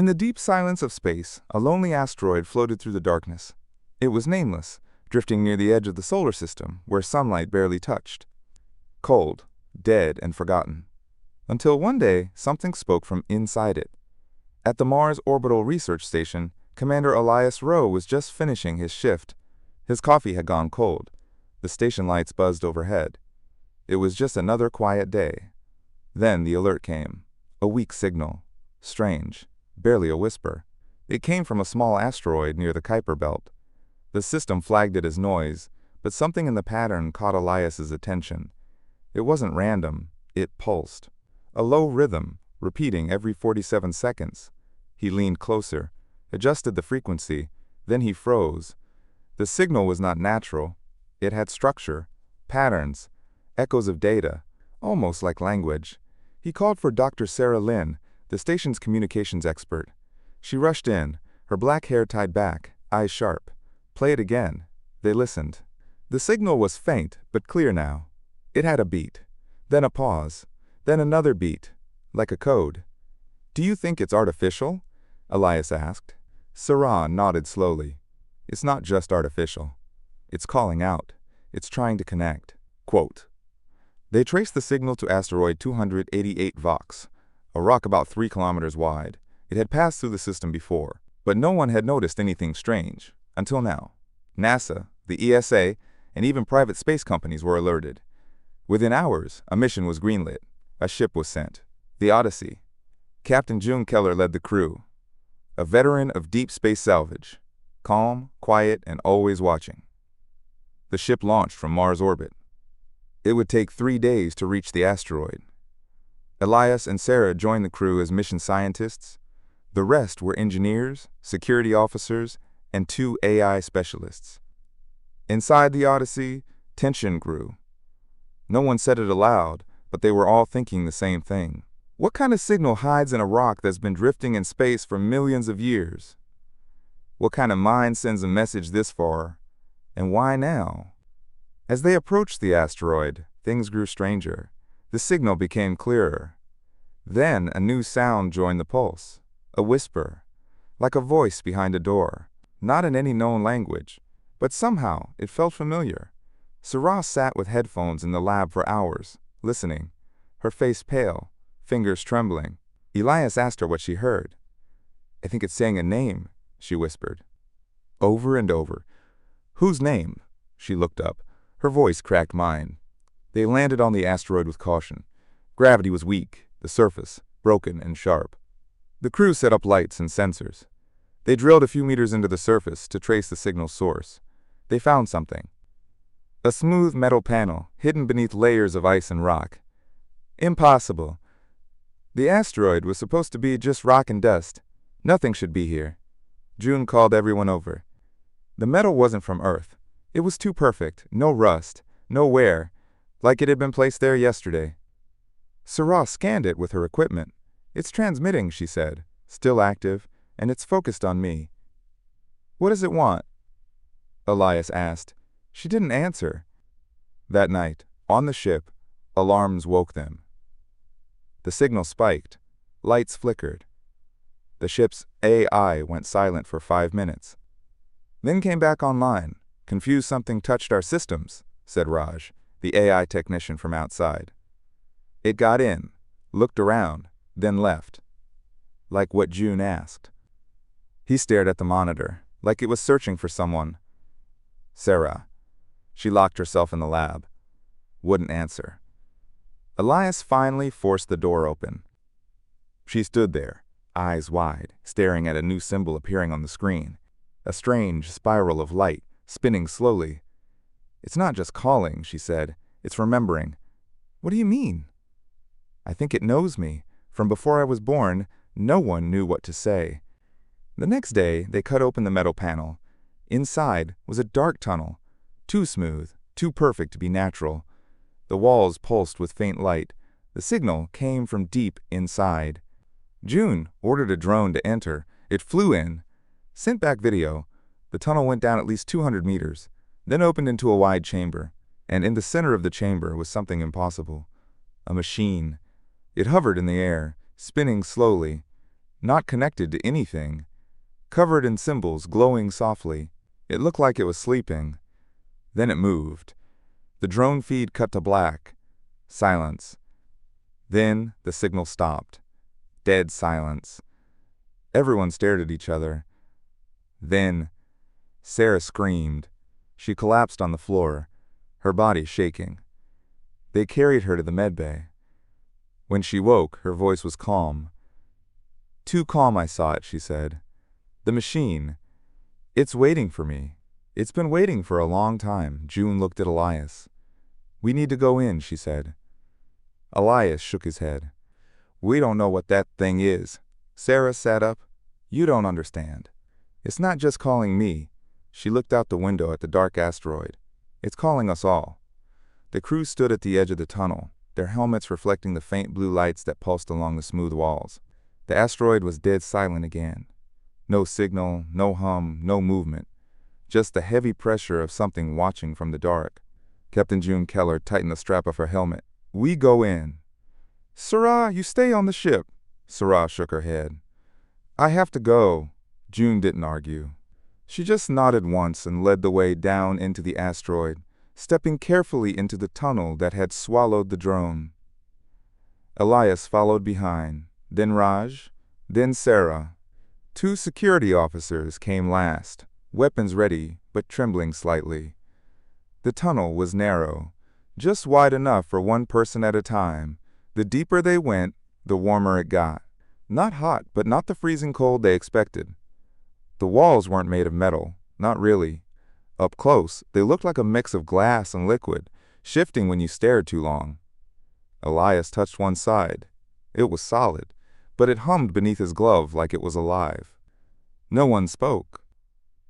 In the deep silence of space, a lonely asteroid floated through the darkness. It was nameless, drifting near the edge of the solar system, where sunlight barely touched. Cold, dead, and forgotten. Until one day, something spoke from inside it. At the Mars Orbital Research Station, Commander Elias Rowe was just finishing his shift. His coffee had gone cold. The station lights buzzed overhead. It was just another quiet day. Then the alert came. A weak signal. Strange. Barely a whisper. It came from a small asteroid near the Kuiper Belt. The system flagged it as noise, but something in the pattern caught Elias's attention. It wasn't random. It pulsed. A low rhythm, repeating every 47 seconds. He leaned closer, adjusted the frequency, then he froze. The signal was not natural. It had structure, patterns, echoes of data, almost like language. He called for Dr. Sera Lin, the station's communications expert. She rushed in, her black hair tied back, eyes sharp. Play it again. They listened. The signal was faint, but clear now. It had a beat, then a pause, then another beat, like a code. "Do you think it's artificial?" Elias asked. Sera nodded slowly. "It's not just artificial. It's calling out. It's trying to connect." Quote, "They traced the signal to asteroid 288 Vox, a rock about 3 kilometers wide. It had passed through the system before, but no one had noticed anything strange, until now. NASA, the ESA, and even private space companies were alerted. Within hours, a mission was greenlit. A ship was sent. The Odyssey. Captain June Keller led the crew. A veteran of deep space salvage. Calm, quiet, and always watching. The ship launched from Mars orbit. It would take 3 days to reach the asteroid. Elias and Sera joined the crew as mission scientists. The rest were engineers, security officers, and 2 AI specialists. Inside the Odyssey, tension grew. No one said it aloud, but they were all thinking the same thing. What kind of signal hides in a rock that's been drifting in space for millions of years? What kind of mind sends a message this far? And why now? As they approached the asteroid, things grew stranger. The signal became clearer. Then a new sound joined the pulse. A whisper, like a voice behind a door. Not in any known language, but somehow it felt familiar. Sera sat with headphones in the lab for hours, listening, her face pale, fingers trembling. Elias asked her what she heard. "I think it's saying a name," she whispered. Over and over. "Whose name?" She looked up. Her voice cracked mine. They landed on the asteroid with caution. Gravity was weak, the surface, broken and sharp. The crew set up lights and sensors. They drilled a few meters into the surface to trace the signal's source. They found something. A smooth metal panel, hidden beneath layers of ice and rock. Impossible. The asteroid was supposed to be just rock and dust. Nothing should be here. June called everyone over. The metal wasn't from Earth. It was too perfect, no rust, no wear, like it had been placed there yesterday. Sera scanned it with her equipment. "It's transmitting," she said, "still active, and it's focused on me." "What does it want?" Elias asked. She didn't answer. That night, on the ship, alarms woke them. The signal spiked. Lights flickered. The ship's AI went silent for 5 minutes. Then came back online. "Confused something touched our systems," said Raj, the AI technician from outside. It got in, looked around, then left. Like what June asked. He stared at the monitor, like it was searching for someone. Sera. She locked herself in the lab. Wouldn't answer. Elias finally forced the door open. She stood there, eyes wide, staring at a new symbol appearing on the screen. A strange spiral of light, spinning slowly. "It's not just calling," she said. "It's remembering." "What do you mean?" "I think it knows me. From before I was born, no one knew what to say." The next day, they cut open the metal panel. Inside was a dark tunnel. Too smooth, too perfect to be natural. The walls pulsed with faint light. The signal came from deep inside. June ordered a drone to enter. It flew in, sent back video. The tunnel went down at least 200 meters, then opened into a wide chamber. And in the center of the chamber was something impossible. A machine. It hovered in the air, spinning slowly. not connected to anything, covered in symbols glowing softly. It looked like it was sleeping. Then it moved. The drone feed cut to black. Silence. Then the signal stopped. Dead silence. Everyone stared at each other. Then Sera screamed. She collapsed on the floor, her body shaking. They carried her to the medbay. When she woke, her voice was calm. Too calm I saw it, she said. The machine. It's waiting for me. It's been waiting for a long time. June looked at Elias. We need to go in, she said. Elias shook his head. We don't know what that thing is. Sera sat up. You don't understand. It's not just calling me. She looked out the window at the dark asteroid. It's calling us all. The crew stood at the edge of the tunnel, their helmets reflecting the faint blue lights that pulsed along the smooth walls. The asteroid was dead silent again. No signal, no hum, no movement. Just the heavy pressure of something watching from the dark. Captain June Keller tightened the strap of her helmet. We go in. Sera, you stay on the ship. Sera shook her head. I have to go. June didn't argue. She just nodded once and led the way down into the asteroid, stepping carefully into the tunnel that had swallowed the drone. Elias followed behind, then Raj, then Sera. 2 security officers came last, weapons ready but trembling slightly. The tunnel was narrow, just wide enough for one person at a time. The deeper they went, the warmer it got. Not hot, but not the freezing cold they expected. The walls weren't made of metal, not really. Up close, they looked like a mix of glass and liquid, shifting when you stared too long. Elias touched one side. It was solid, but it hummed beneath his glove like it was alive. No one spoke.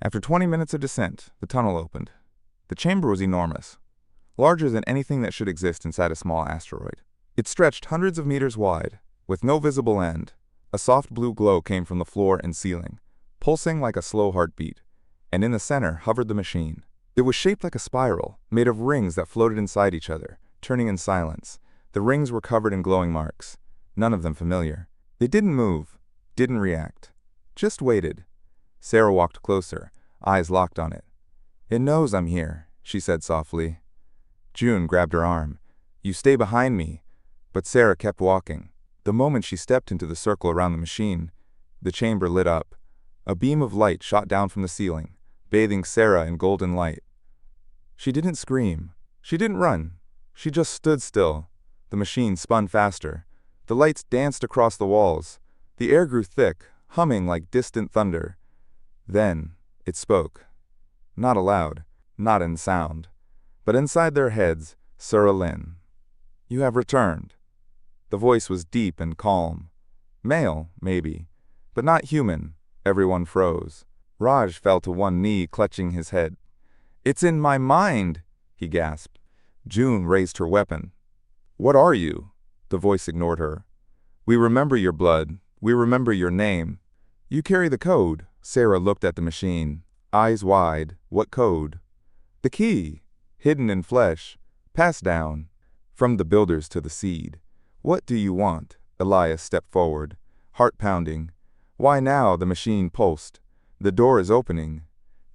After 20 minutes of descent, the tunnel opened. The chamber was enormous, larger than anything that should exist inside a small asteroid. It stretched hundreds of meters wide, with no visible end. A soft blue glow came from the floor and ceiling, pulsing like a slow heartbeat, and in the center hovered the machine. It was shaped like a spiral, made of rings that floated inside each other, turning in silence. The rings were covered in glowing marks, none of them familiar. They didn't move, didn't react, just waited. Sera walked closer, eyes locked on it. It knows I'm here, she said softly. June grabbed her arm. You stay behind me. But Sera kept walking. The moment she stepped into the circle around the machine, the chamber lit up. A beam of light shot down from the ceiling, bathing Sera in golden light. She didn't scream. She didn't run. She just stood still. The machine spun faster. The lights danced across the walls. The air grew thick, humming like distant thunder. Then it spoke. Not aloud, not in sound, but inside their heads, Sera Lin. You have returned. The voice was deep and calm. Male, maybe, but not human. Everyone froze. Raj fell to one knee, clutching his head. It's in my mind, he gasped. June raised her weapon. What are you? The voice ignored her. We remember your blood. We remember your name. You carry the code. Sera looked at the machine, eyes wide. What code? The key, hidden in flesh, passed down, from the builders to the seed. What do you want? Elias stepped forward, heart pounding. Why now? The machine pulsed. The door is opening.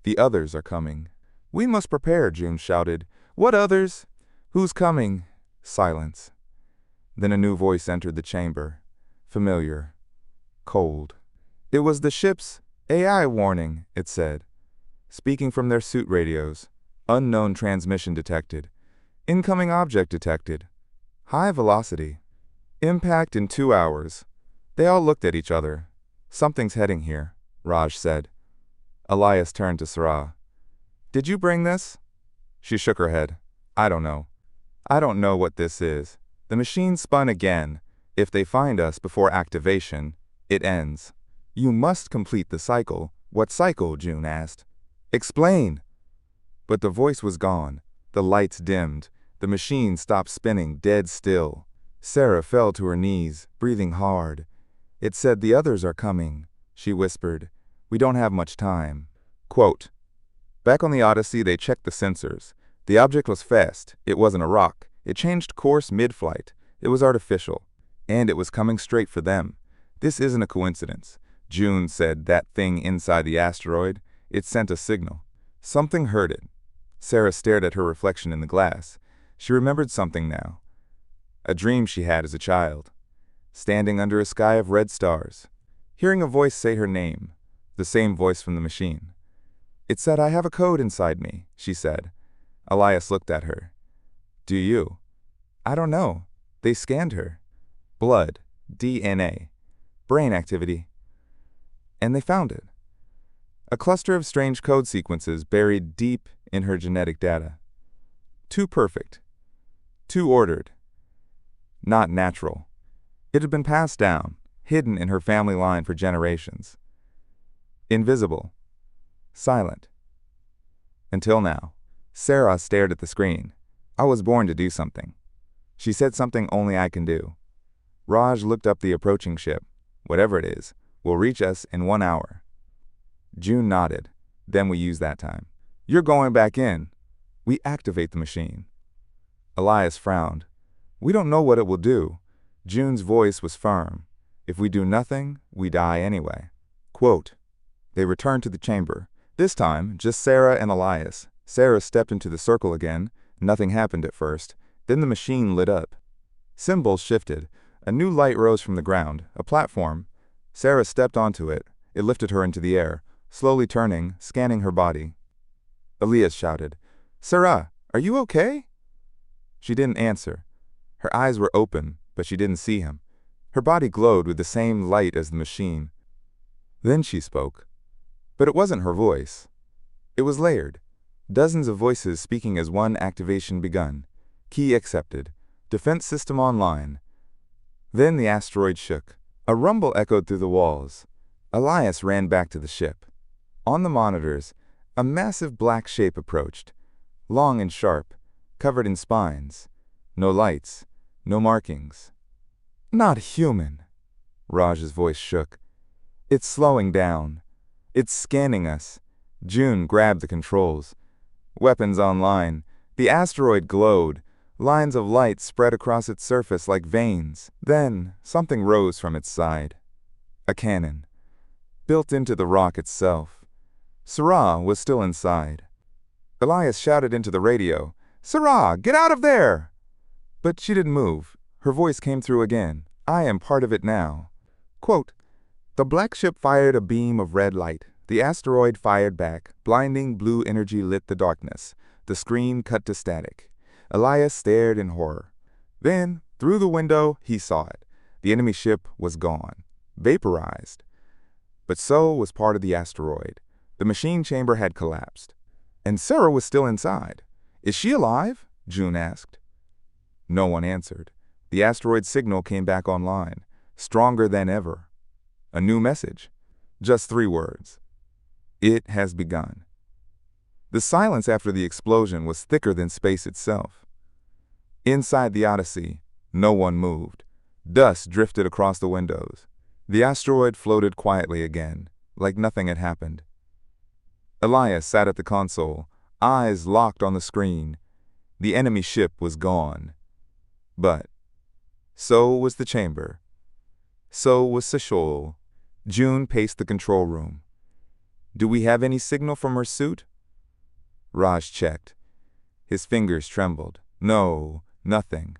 The others are coming. We must prepare, June shouted. What others? Who's coming? Silence. Then a new voice entered the chamber. Familiar. Cold. It was the ship's AI warning, it said. Speaking from their suit radios. Unknown transmission detected. Incoming object detected. High velocity. Impact in 2 hours. They all looked at each other. Something's heading here, Raj said. Elias turned to Sera. Did you bring this? She shook her head. I don't know. I don't know what this is. The machine spun again. If they find us before activation, it ends. You must complete the cycle. What cycle? June asked. Explain. But the voice was gone. The lights dimmed. The machine stopped spinning, dead still. Sera fell to her knees, breathing hard. It said the others are coming, she whispered. We don't have much time. Quote, back on the Odyssey, they checked the sensors. The object was fast. It wasn't a rock. It changed course mid-flight. It was artificial. And it was coming straight for them. This isn't a coincidence. June said that thing inside the asteroid, it sent a signal. Something heard it. Sera stared at her reflection in the glass. She remembered something now. A dream she had as a child. Standing under a sky of red stars. Hearing a voice say her name. The same voice from the machine. It said, "I have a code inside me," she said. Elias looked at her. "Do you?" "I don't know. They scanned her. Blood, DNA, brain activity. And they found it. A cluster of strange code sequences buried deep in her genetic data. Too perfect. Too ordered. Not natural. It had been passed down, hidden in her family line for generations. Invisible. Silent. Until now. Sera stared at the screen. "I was born to do something." She said something only I can do. Raj looked up the approaching ship. "Whatever it is, will reach us in 1 hour." June nodded. "Then we use that time." "You're going back in." "We activate the machine." Elias frowned. "We don't know what it will do." June's voice was firm. "If we do nothing, we die anyway." Quote, they returned to the chamber. This time, just Sera and Elias. Sera stepped into the circle again. Nothing happened at first. Then the machine lit up. Symbols shifted. A new light rose from the ground, a platform. Sera stepped onto it. It lifted her into the air, slowly turning, scanning her body. Elias shouted, "Sera, are you okay?" She didn't answer. Her eyes were open, but she didn't see him. Her body glowed with the same light as the machine. Then she spoke. But it wasn't her voice. It was layered. Dozens of voices speaking as one. Activation begun. Key accepted. Defense system online. Then the asteroid shook. A rumble echoed through the walls. Elias ran back to the ship. On the monitors, a massive black shape approached. Long and sharp, covered in spines. No lights, no markings. "Not human." Raj's voice shook. "It's slowing down. It's scanning us." June grabbed the controls. Weapons online. The asteroid glowed. Lines of light spread across its surface like veins. Then, something rose from its side. A cannon. Built into the rock itself. Sera was still inside. Elias shouted into the radio, "Sera, get out of there!" But she didn't move. Her voice came through again. "I am part of it now." Quote, the black ship fired a beam of red light. The asteroid fired back. Blinding blue energy lit the darkness. The screen cut to static. Elias stared in horror. Then, through the window, he saw it. The enemy ship was gone. Vaporized. But so was part of the asteroid. The machine chamber had collapsed. And Sera was still inside. "Is she alive?" June asked. No one answered. The asteroid signal came back online, stronger than ever. A new message. Just 3 words. It has begun. The silence after the explosion was thicker than space itself. Inside the Odyssey, no one moved. Dust drifted across the windows. The asteroid floated quietly again, like nothing had happened. Elias sat at the console, eyes locked on the screen. The enemy ship was gone. But so was the chamber. So was Seshol. June paced the control room. "Do we have any signal from her suit?" Raj checked. His fingers trembled. "No, nothing.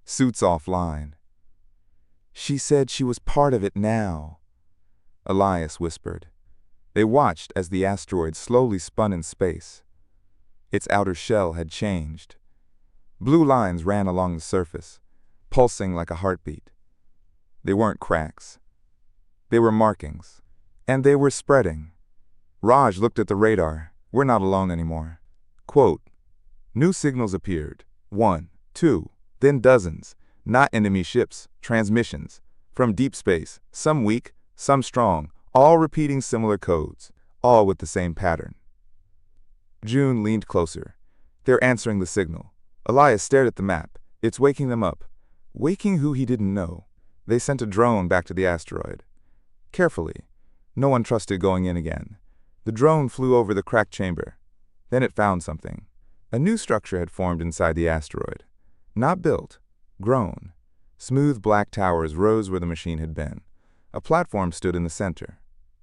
Suit's offline." "She said she was part of it now," Elias whispered. They watched as the asteroid slowly spun in space. Its outer shell had changed. Blue lines ran along the surface, pulsing like a heartbeat. They weren't cracks. They were markings. And they were spreading. Raj looked at the radar. "We're not alone anymore." Quote, new signals appeared. 1, 2, then dozens. Not enemy ships, transmissions. From deep space, some weak, some strong, all repeating similar codes, all with the same pattern. June leaned closer. They're answering the signal. Elias stared at the map. It's waking them up. Waking who he didn't know. They sent a drone back to the asteroid. Carefully. No one trusted going in again. The drone flew over the cracked chamber. Then it found something. A new structure had formed inside the asteroid. Not built, grown. Smooth black towers rose where the machine had been. A platform stood in the center,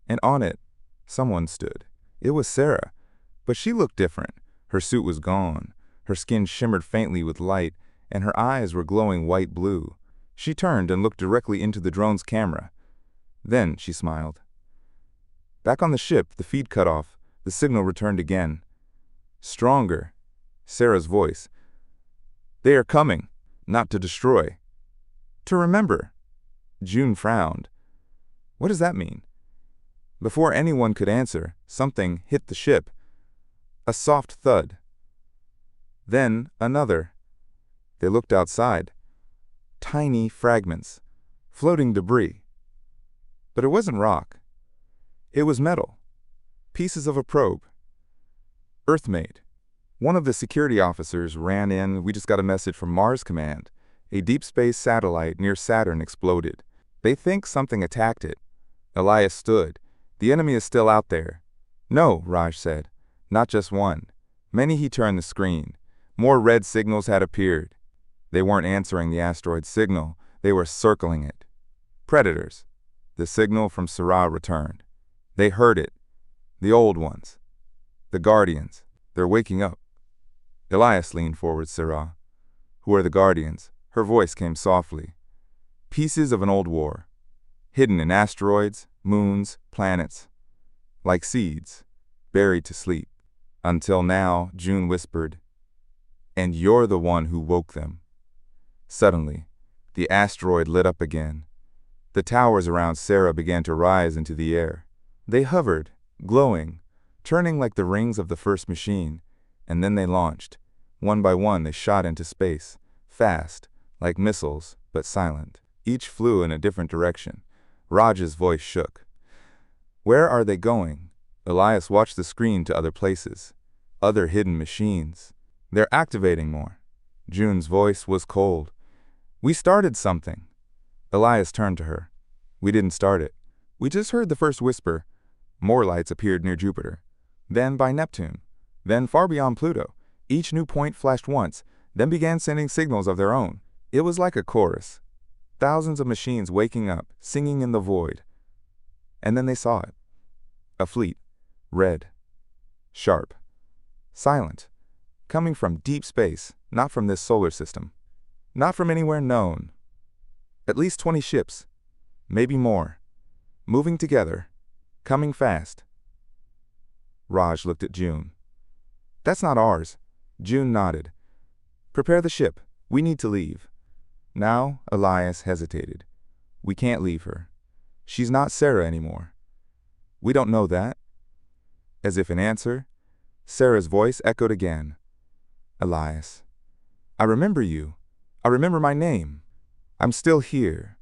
and on it, someone stood. It was Sera, but she looked different. Her suit was gone, her skin shimmered faintly with light, and her eyes were glowing white-blue. She turned and looked directly into the drone's camera. Then she smiled. Back on the ship, the feed cut off. The signal returned again. Stronger. Sera's voice. They are coming, not to destroy. To remember. June frowned. What does that mean? Before anyone could answer, something hit the ship. A soft thud. Then another. They looked outside. Tiny fragments. Floating debris. But it wasn't rock. It was metal. Pieces of a probe. Earth-made. One of the security officers ran in. We just got a message from Mars Command. A deep space satellite near Saturn exploded. They think something attacked it. Elias stood. The enemy is still out there. No, Raj said. Not just one. Many. He turned the screen. More red signals had appeared. They weren't answering the asteroid's signal. They were circling it. Predators. The signal from Sera returned. They heard it. The old ones. The Guardians. They're waking up. Elias leaned forward. Sera. Who are the Guardians? Her voice came softly. Pieces of an old war. Hidden in asteroids, moons, planets. Like seeds. Buried to sleep. Until now, June whispered. And you're the one who woke them. Suddenly, the asteroid lit up again. The towers around Sera began to rise into the air. They hovered, glowing, turning like the rings of the first machine, and then they launched. One by one they shot into space, fast, like missiles, but silent. Each flew in a different direction. Raj's voice shook. Where are they going? Elias watched the screen to other places, other hidden machines. They're activating more. June's voice was cold. We started something. Elias turned to her. We didn't start it. We just heard the first whisper. More lights appeared near Jupiter, then by Neptune, then far beyond Pluto. Each new point flashed once, then began sending signals of their own. It was like a chorus. Thousands of machines waking up, singing in the void. And then they saw it. A fleet. Red. Sharp. Silent. Coming from deep space, not from this solar system. Not from anywhere known. At least 20 ships. Maybe more. Moving together. Coming fast. Raj looked at June. That's not ours. June nodded. Prepare the ship. We need to leave. Now, Elias hesitated. We can't leave her. She's not Sera anymore. We don't know that. As if in answer, Sera's voice echoed again. Elias. I remember you. I remember my name. I'm still here.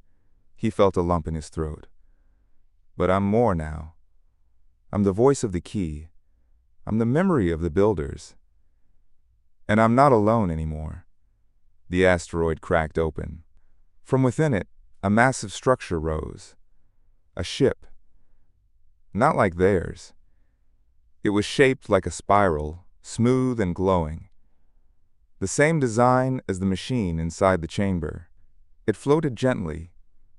He felt a lump in his throat. But I'm more now. I'm the voice of the key. I'm the memory of the builders. And I'm not alone anymore. The asteroid cracked open. From within it, a massive structure rose. A ship. Not like theirs. It was shaped like a spiral, smooth and glowing. The same design as the machine inside the chamber. It floated gently,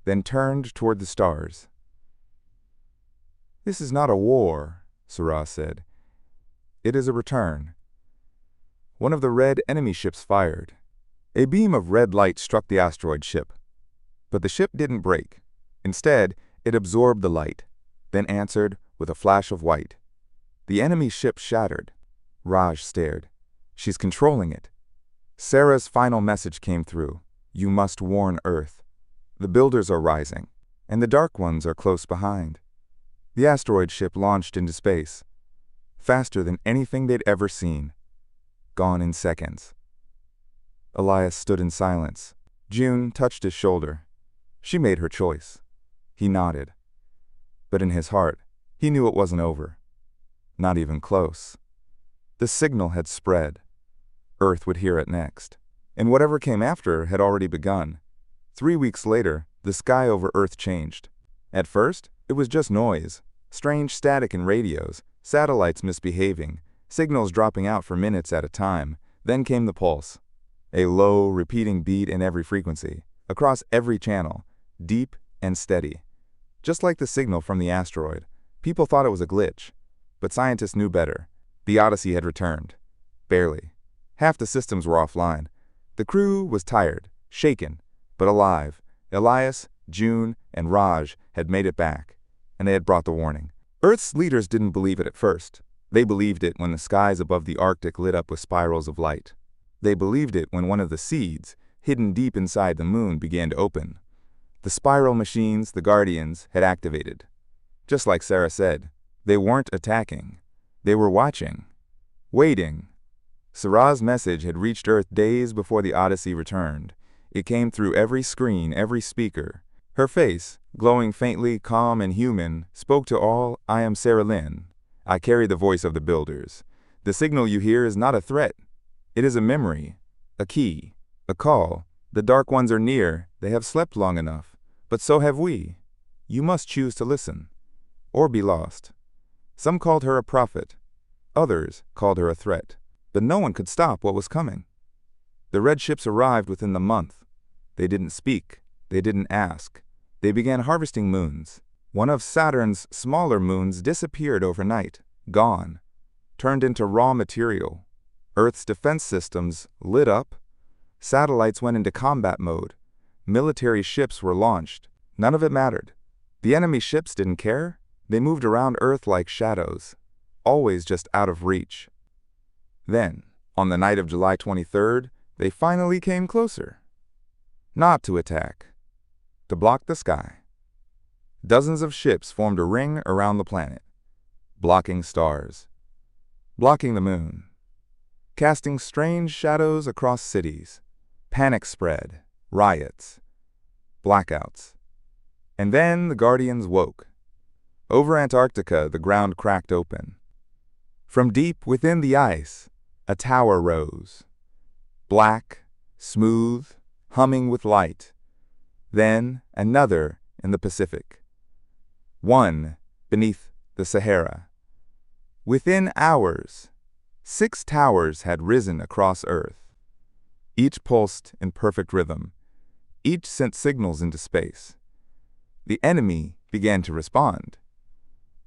then turned toward the stars. This is not a war, Sera said. It is a return. One of the red enemy ships fired. A beam of red light struck the asteroid ship. But the ship didn't break. Instead, it absorbed the light, then answered with a flash of white. The enemy ship shattered. Raj stared. She's controlling it. Sera's final message came through. You must warn Earth. The builders are rising, and the dark ones are close behind. The asteroid ship launched into space, faster than anything they'd ever seen. Gone in seconds. Elias stood in silence. June touched his shoulder. She made her choice. He nodded. But in his heart, he knew it wasn't over. Not even close. The signal had spread. Earth would hear it next. And whatever came after had already begun. 3 weeks later, the sky over Earth changed. At first, it was just noise, strange static in radios, satellites misbehaving, signals dropping out for minutes at a time. Then came the pulse. A low, repeating beat in every frequency, across every channel, deep and steady. Just like the signal from the asteroid, people thought it was a glitch. But scientists knew better. The Odyssey had returned. Barely. Half the systems were offline. The crew was tired, shaken, but alive. Elias, June, and Raj had made it back, and they had brought the warning. Earth's leaders didn't believe it at first. They believed it when the skies above the Arctic lit up with spirals of light. They believed it when one of the seeds, hidden deep inside the moon, began to open. The spiral machines, the Guardians, had activated. Just like Sera said, they weren't attacking. They were watching. Waiting. Sera's message had reached Earth days before the Odyssey returned. It came through every screen, every speaker. Her face, glowing faintly, calm and human, spoke to all. I am Sera Lin. I carry the voice of the builders. The signal you hear is not a threat. It is a memory, a key, a call. The Dark Ones are near. They have slept long enough. But so have we. You must choose to listen, or be lost. Some called her a prophet. Others called her a threat. But no one could stop what was coming. The red ships arrived within the month. They didn't speak. They didn't ask. They began harvesting moons. One of Saturn's smaller moons disappeared overnight, gone, turned into raw material. Earth's defense systems lit up. Satellites went into combat mode. Military ships were launched. None of it mattered. The enemy ships didn't care. They moved around Earth like shadows, always just out of reach. Then, on the night of July 23rd, they finally came closer. Not to attack, to block the sky. Dozens of ships formed a ring around the planet, blocking stars, blocking the moon, casting strange shadows across cities. Panic spread, riots, blackouts. And then the Guardians woke. Over Antarctica, the ground cracked open. From deep within the ice, a tower rose. Black, smooth, humming with light. Then another in the Pacific. One beneath the Sahara. Within hours, 6 towers had risen across Earth. Each pulsed in perfect rhythm. Each sent signals into space. The enemy began to respond.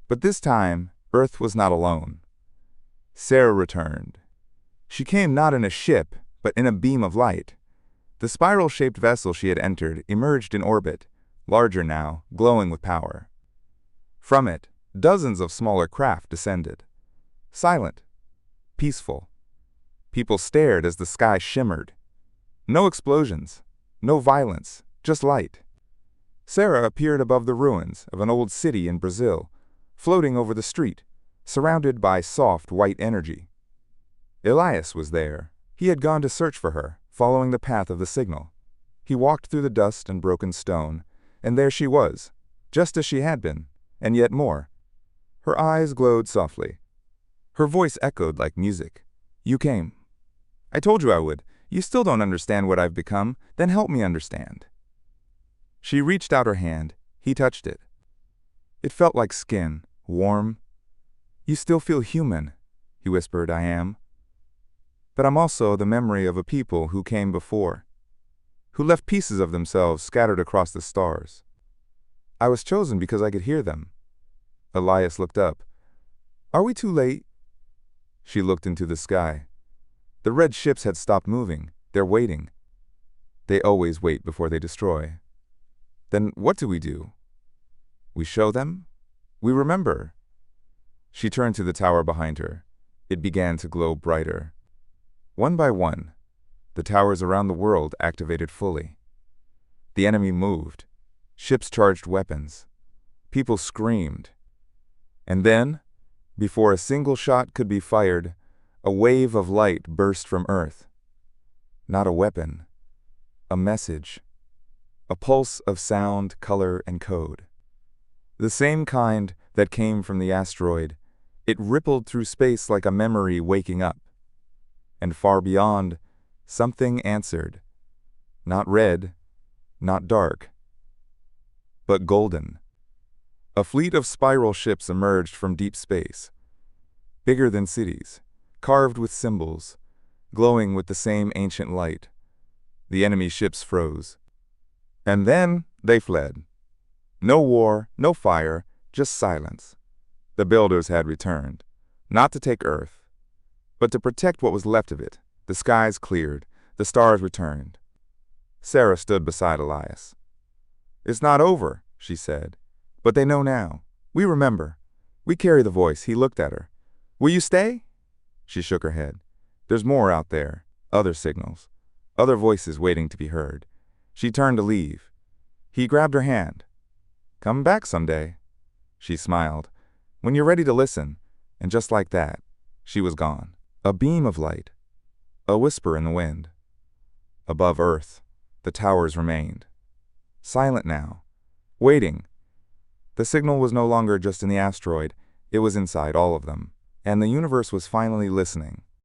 But this time, Earth was not alone. Sera returned. She came not in a ship, but in a beam of light. The spiral-shaped vessel she had entered emerged in orbit, larger now, glowing with power. From it, dozens of smaller craft descended. Silent, peaceful. People stared as the sky shimmered. No explosions, no violence, just light. Sera appeared above the ruins of an old city in Brazil, floating over the street, surrounded by soft white energy. Elias was there. He had gone to search for her, following the path of the signal. He walked through the dust and broken stone, and there she was, just as she had been, and yet more. Her eyes glowed softly. Her voice echoed like music. You came. I told you I would. You still don't understand what I've become. Then help me understand. She reached out her hand. He touched it. It felt like skin, warm. You still feel human, he whispered. I am. But I'm also the memory of a people who came before, who left pieces of themselves scattered across the stars. I was chosen because I could hear them. Elias looked up. Are we too late? She looked into the sky. The red ships had stopped moving. They're waiting. They always wait before they destroy. Then what do? We show them? We remember. She turned to the tower behind her. It began to glow brighter. One by one, the towers around the world activated fully. The enemy moved. Ships charged weapons. People screamed. And then, before a single shot could be fired, a wave of light burst from Earth. Not a weapon, a message. A pulse of sound, color, and code. The same kind that came from the asteroid. It rippled through space like a memory waking up. And far beyond, something answered. Not red, not dark, but golden. A fleet of spiral ships emerged from deep space. Bigger than cities, carved with symbols, glowing with the same ancient light. The enemy ships froze. And then they fled. No war, no fire, just silence. The builders had returned, not to take Earth, but to protect what was left of it. The skies cleared, the stars returned. Sera stood beside Elias. "It's not over," she said. "But they know now. We remember. We carry the voice." He looked at her. "Will you stay?" She shook her head. "There's more out there. Other signals. Other voices waiting to be heard." She turned to leave. He grabbed her hand. "Come back someday." She smiled. "When you're ready to listen." And just like that, she was gone. A beam of light. A whisper in the wind. Above Earth, the towers remained. Silent now. Waiting. The signal was no longer just in the asteroid, it was inside all of them. And the universe was finally listening.